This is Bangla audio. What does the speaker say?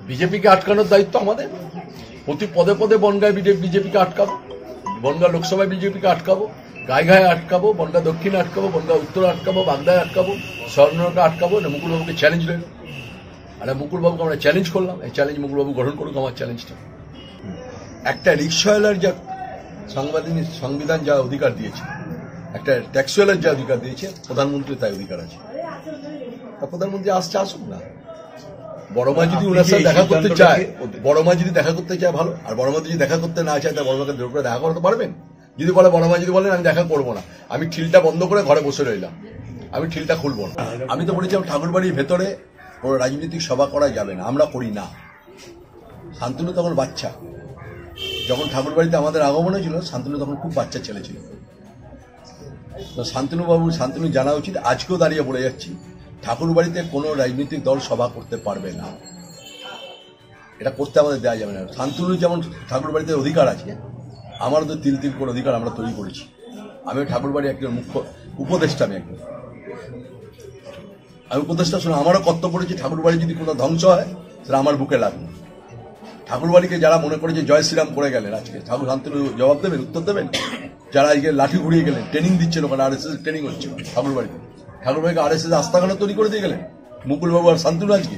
বিজেপিকে আটকানোর দায়িত্ব আমাদের। প্রতি পদে পদে বনগায় বিজেপিকে আটকাবো, বনগাঁ লোকসভায় বিজেপিকে আটকাবো, গায়ে আটকাবো, বনগাঁ দক্ষিণে আটকাবো, বনগাঁ উত্তরে আটকাবো, বাগদায় আটকাবো, স্বর্ণকে আটকাবো। না মুকুলবাবুকে চ্যালেঞ্জ রইল। আর মুকুলবাবুকে আমরা চ্যালেঞ্জ করলাম, এই চ্যালেঞ্জ মুকুলবাবু গ্রহণ করুক আমার চ্যালেঞ্জটা। একটা রিক্সাওয়ালার যা সংবিধান যা অধিকার দিয়েছে, একটা ট্যাক্সওয়ালার যা অধিকার দিয়েছে, প্রধানমন্ত্রী তাই অধিকার আছে। প্রধানমন্ত্রী আসুক না। বড়মা যদি ওনার সাথে দেখা করতে চায়, বড়মা যদি দেখা করতে চায় ভালো, আর বড়মা যদি দেখা করতে না চায় তা বড়মাকে জোর করে দেখা করতে পারবেন? যদি বলে বড়মা যদি বলেন আমি দেখা করবো না, আমি ঠিলটা বন্ধ করে ঘরে বসে রইলাম, আমি ঠিলটা খুলবো না। আমি তো বলেছিলাম ঠাকুরবাড়ির ভেতরে কোনো রাজনৈতিক সভা করা যাবে না, আমরা করি না। শান্তনু তখন বাচ্চা, যখন ঠাকুরবাড়িতে আমাদের আগমন হয়েছিল শান্তনু তখন খুব বাচ্চা ছেলে ছিল। শান্তনু জানা উচিত, আজকেও দাঁড়িয়ে বলে যাচ্ছি, ঠাকুরবাড়িতে কোনো রাজনৈতিক দল সভা করতে পারবে না, এটা করতে আমাদের দেওয়া যাবে না। শান্তনু যেমন ঠাকুরবাড়িতে অধিকার আছে, আমারও তো তিল করে অধিকার আমরা তৈরি করেছি। আমি ঠাকুরবাড়ির একজন মুখ্য উপদেষ্টা, আমি উপদেষ্টা শুনে আমারও কর্তব্য রয়েছে, ঠাকুরবাড়ি যদি কোনো ধ্বংস হয় সেটা আমার বুকে লাগবে। ঠাকুরবাড়িকে যারা মনে করে যে জয় শ্রীরাম করে গেলেন, আজকে শান্তনু জবাব দেবেন, উত্তর দেবেন। যারা আজকে লাঠি ঘুরিয়ে গেলেন, ট্রেনিং দিচ্ছেন, ওখানে RSS ট্রেনিং হচ্ছে ঠাকুরবাড়িতে, ঠাকুরবাড়িকে RSS আস্তাখানা তৈরি করে দিয়ে গেলেন মুকুলবাবু আর শান্তনু আজকে।